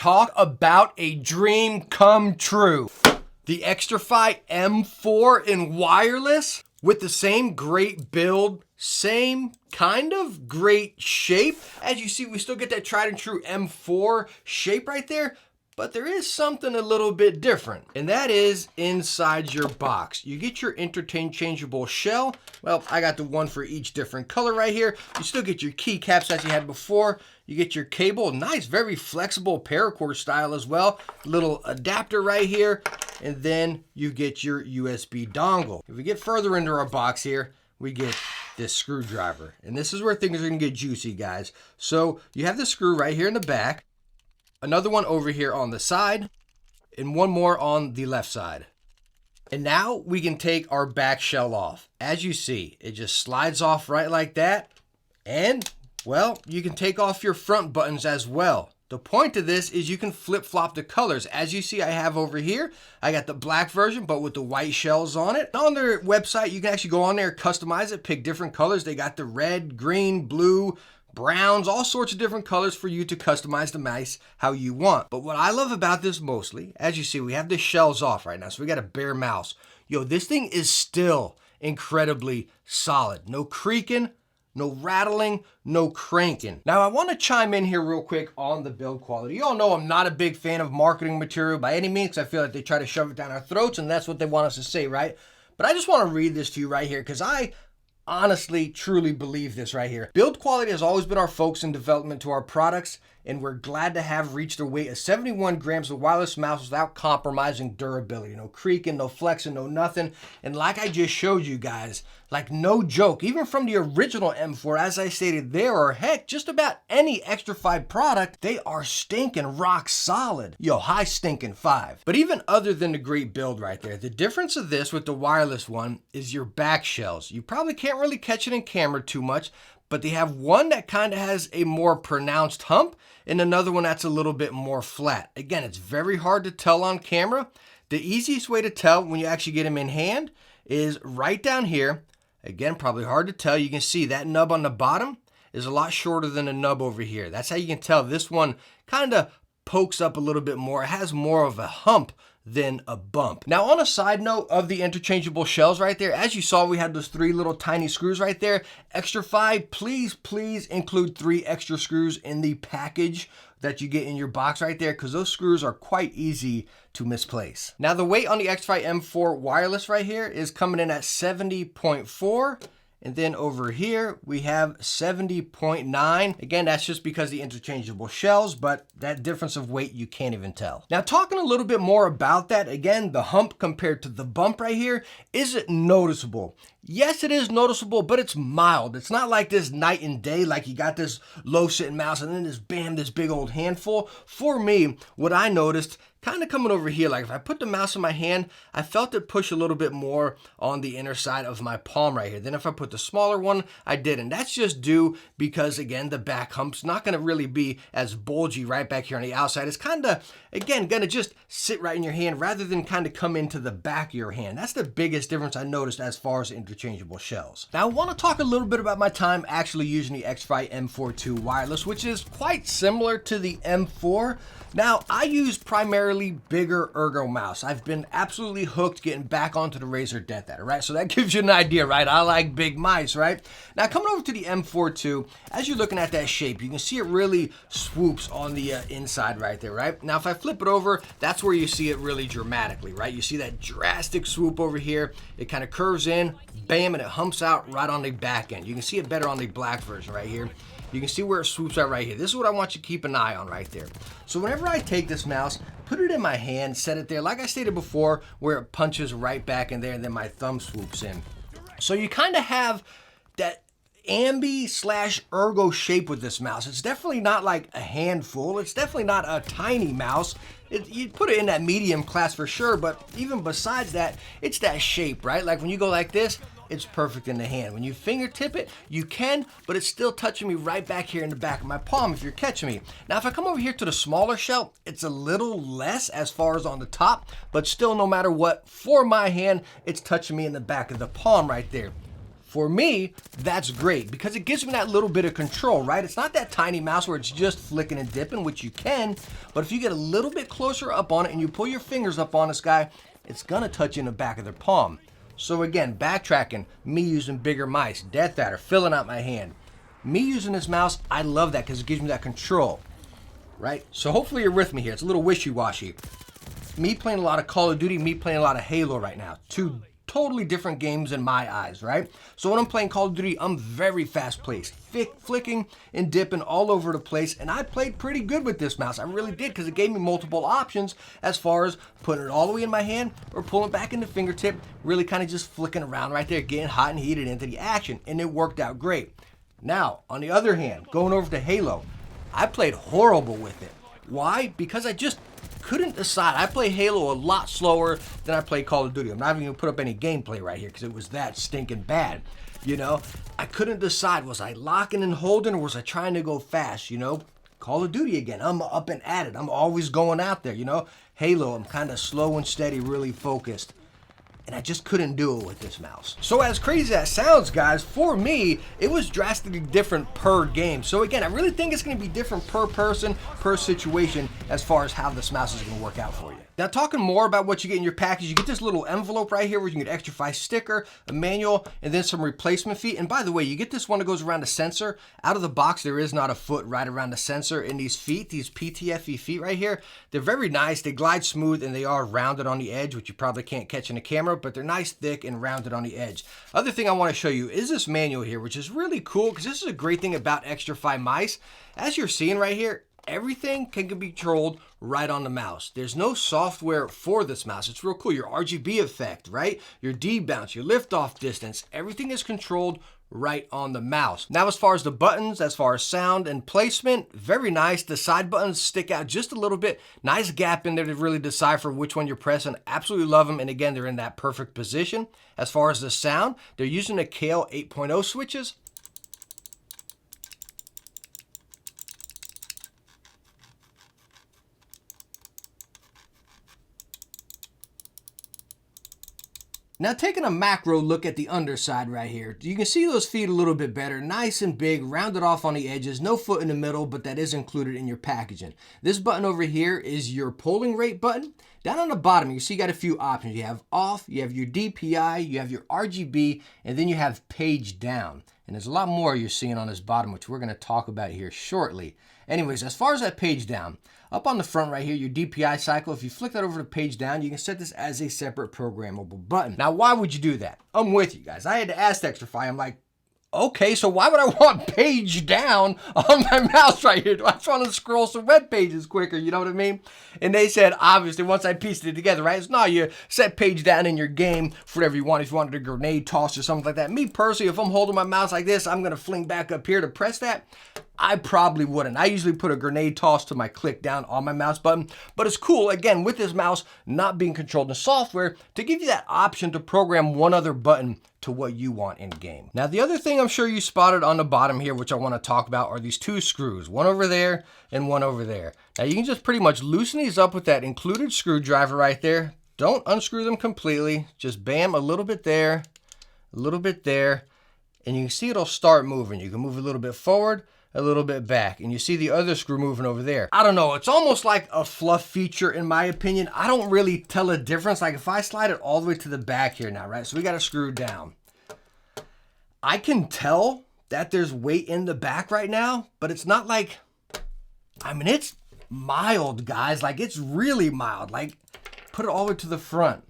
talk about a dream come true. The Xtrfy M4 in wireless with the same great build, same kind of great shape. As you see, we still get that tried and true M4 shape right there, but there is something a little bit different, and that is inside your box. You get your interchangeable shell. Well, I got the one for each different color right here. You still get your keycaps as you had before. You get your cable, nice, very flexible paracord style as well. Little adapter right here, and then you get your USB dongle. If we get further into our box here, we get this screwdriver, and this is where things are gonna get juicy, guys. So you have the screw right here in the back, another one over here on the side, and one more on the left side. And now we can take our back shell off. As you see, it just slides off right like that. And, well, you can take off your front buttons as well. The point of this is you can flip-flop the colors. As you see, I have over here, I got the black version, but with the white shells on it. On their website, you can actually go on there, customize it, pick different colors. They got the red, green, blue, browns, all sorts of different colors for you to customize the mice how you want. But what I love about this mostly, as you see, we have the shells off right now, so we got a bare mouse. Yo, this thing is still incredibly solid. No creaking, no rattling, no cranking. Now, I want to chime in here real quick on the build quality. You all know I'm not a big fan of marketing material by any means. I feel like they try to shove it down our throats, and that's what they want us to say, right? But I just want to read this to you right here, because I honestly, truly believe this right here. Build quality has always been our focus in development to our products, and we're glad to have reached a weight of 71 grams of wireless mouse without compromising durability. No creaking, no flexing, no nothing. And like I just showed you guys, like no joke, even from the original M4, as I stated there, or heck, just about any Xtrfy product, they are stinking rock solid. Yo, high stinking 5. But even other than the great build right there, the difference of this with the wireless one is your back shells. You probably can't really catch it in camera too much, but they have one that kind of has a more pronounced hump and another one that's a little bit more flat. Again, it's very hard to tell on camera. The easiest way to tell when you actually get them in hand is right down here. Again, probably hard to tell. You can see that nub on the bottom is a lot shorter than the nub over here. That's how you can tell this one kind of pokes up a little bit more. It has more of a hump than a bump. Now, on a side note of the interchangeable shells right there, as you saw, we had those 3 little tiny screws right there. Xtrfy, please include 3 extra screws in the package that you get in your box right there, because those screws are quite easy to misplace. Now, the weight on the Xtrfy M4 Wireless right here is coming in at 70.4. And then over here, we have 70.9. Again, that's just because the interchangeable shells, but that difference of weight, you can't even tell. Now, talking a little bit more about that, again, the hump compared to the bump right here, is it noticeable? Yes, it is noticeable, but it's mild. It's not like this night and day, like you got this low sitting mouse and then this bam, this big old handful. For me, what I noticed kind of coming over here, like if I put the mouse in my hand, I felt it push a little bit more on the inner side of my palm right here. Then if I put the smaller one, I didn't. That's just due because, again, the back hump's not going to really be as bulgy right back here on the outside. It's kind of, again, going to just sit right in your hand rather than kind of come into the back of your hand. That's the biggest difference I noticed as far as interchangeable shells. Now, I want to talk a little bit about my time actually using the Xtrfy M4 Wireless, which is quite similar to the M4. Now, I use primarily bigger ergo mouse. I've been absolutely hooked getting back onto the Razer Death Adder, right? So that gives you an idea, right? I like big mice, right? Now, coming over to the M4 as you're looking at that shape, you can see it really swoops on the inside right there, right? Now, if I flip it over, that's where you see it really dramatically, right? You see that drastic swoop over here. It kind of curves in, bam, and it humps out right on the back end. You can see it better on the black version right here. You can see where it swoops out right here. This is what I want you to keep an eye on right there. So whenever I take this mouse, put it in my hand, set it there, like I stated before, where it punches right back in there, and then my thumb swoops in. So you kind of have that ambi/ergo shape with this mouse. It's definitely not like a handful. It's definitely not a tiny mouse. You put it in that medium class for sure, but even besides that, it's that shape, right? Like when you go like this, it's perfect in the hand. When you fingertip it, you can, but it's still touching me right back here in the back of my palm if you're catching me. Now, if I come over here to the smaller shell, it's a little less as far as on the top, but still, no matter what, for my hand, it's touching me in the back of the palm right there. For me, that's great because it gives me that little bit of control, right? It's not that tiny mouse where it's just flicking and dipping, which you can, but if you get a little bit closer up on it and you pull your fingers up on this guy, it's gonna touch you in the back of their palm. So again, backtracking, me using bigger mice, Death Adder, filling out my hand. Me using this mouse, I love that because it gives me that control, right? So hopefully you're with me here. It's a little wishy-washy. Me playing a lot of Call of Duty, me playing a lot of Halo right now. Two totally different games in my eyes, right? So when I'm playing Call of Duty, I'm very fast-paced, flicking and dipping all over the place, and I played pretty good with this mouse. I really did because it gave me multiple options as far as putting it all the way in my hand or pulling back in the fingertip, really kind of just flicking around right there, getting hot and heated into the action, and it worked out great. Now, on the other hand, going over to Halo, I played horrible with it. Why? Because I just couldn't decide. I play Halo a lot slower than I play Call of Duty. I'm not even gonna put up any gameplay right here because it was that stinking bad. You know, I couldn't decide. Was I locking and holding or was I trying to go fast? You know, Call of Duty again. I'm up and at it. I'm always going out there, you know. Halo, I'm kind of slow and steady, really focused. And I just couldn't do it with this mouse. So as crazy as that sounds, guys, for me, it was drastically different per game. So again, I really think it's gonna be different per person, per situation, as far as how this mouse is gonna work out for you. Now, talking more about what you get in your package, you get this little envelope right here where you can get Xtrfy sticker, a manual, and then some replacement feet. And by the way, you get this one that goes around the sensor. Out of the box, there is not a foot right around the sensor. And these feet, these PTFE feet right here, they're very nice. They glide smooth and they are rounded on the edge, which you probably can't catch in the camera, but they're nice, thick, and rounded on the edge. Other thing I want to show you is this manual here, which is really cool because this is a great thing about Xtrfy mice. As you're seeing right here, everything can be controlled right on the mouse. There's no software for this mouse. It's real cool. Your RGB effect, right? Your D-bounce, your lift-off distance, everything is controlled right on the mouse. Now, as far as the buttons, as far as sound and placement, very nice. The side buttons stick out just a little bit. Nice gap in there to really decipher which one you're pressing. Absolutely love them. And again, they're in that perfect position. As far as the sound, they're using the Kale 8.0 switches. Now, taking a macro look at the underside right here, you can see those feet a little bit better, nice and big, rounded off on the edges, no foot in the middle, but that is included in your packaging. This button over here is your polling rate button. Down on the bottom, you see you got a few options. You have off, you have your DPI, you have your RGB, and then you have page down. And there's a lot more you're seeing on this bottom, which we're going to talk about here shortly. Anyways, as far as that page down, up on the front right here, your DPI cycle, if you flick that over to page down, you can set this as a separate programmable button. Now, why would you do that? I'm with you guys. I had to ask Xtrfy. I'm like, okay, so why would I want page down on my mouse right here? Do I just want to scroll some web pages quicker? You know what I mean? And they said, obviously, once I pieced it together, right? It's not you set page down in your game for whatever you want. If you wanted a grenade toss or something like that. Me personally, if I'm holding my mouse like this, I'm going to fling back up here to press that. I probably wouldn't. I usually put a grenade toss to my click down on my mouse button, but it's cool, again, with this mouse not being controlled in software to give you that option to program one other button to what you want in game. Now, the other thing I'm sure you spotted on the bottom here, which I want to talk about, are these two screws, one over there and one over there. Now, you can just pretty much loosen these up with that included screwdriver right there. Don't unscrew them completely. Just bam, a little bit there, a little bit there, and you can see it'll start moving. You can move a little bit forward, a little bit back, and you see the other screw moving over there. I don't know, it's almost like a fluff feature in my opinion. I don't really tell a difference. Like if I slide it all the way to the back here now, right? So we got to screw down. I can tell that there's weight in the back right now, but it's not like, I mean, it's mild, guys. Like it's really mild. Like put it all the way to the front.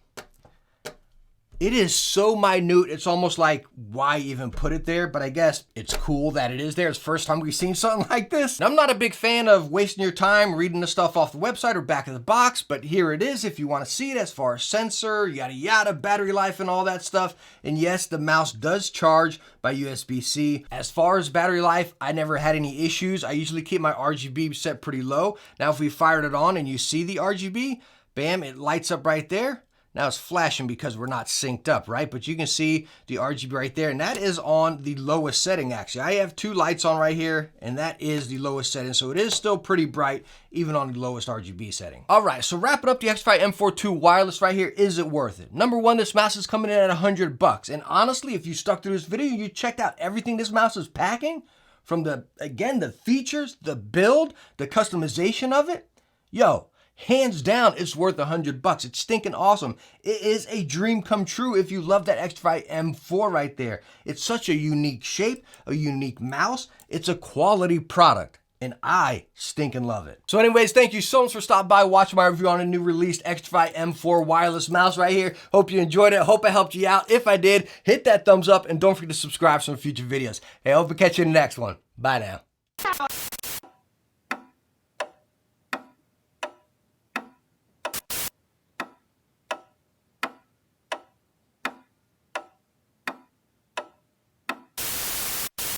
It is so minute, it's almost like, why even put it there? But I guess it's cool that it is there. It's the first time we've seen something like this. And I'm not a big fan of wasting your time reading the stuff off the website or back of the box, but here it is if you want to see it as far as sensor, yada yada, battery life and all that stuff. And yes, the mouse does charge by USB-C. As far as battery life, I never had any issues. I usually keep my RGB set pretty low. Now, if we fired it on and you see the RGB, bam, it lights up right there. Now it's flashing because we're not synced up, right? But you can see the RGB right there, and that is on the lowest setting actually. I have 2 lights on right here, and that is the lowest setting, so it is still pretty bright even on the lowest RGB setting. All right, so wrapping up the Xtrfy M4 Wireless right here, is it worth it? Number one, this mouse is coming in at $100, and honestly, if you stuck through this video, you checked out everything this mouse is packing, from the features, the build, the customization of it, yo, hands down, it's worth $100. It's stinking awesome. It is a dream come true if you love that Xtrfy M4 right there. It's such a unique shape, a unique mouse. It's a quality product, and I stinking love it. So anyways, thank you so much for stopping by, watching my review on a new released Xtrfy M4 wireless mouse right here. Hope you enjoyed it. Hope I helped you out. If I did, hit that thumbs up and don't forget to subscribe for some future videos. Hey, I hope to catch you in the next one. Bye now.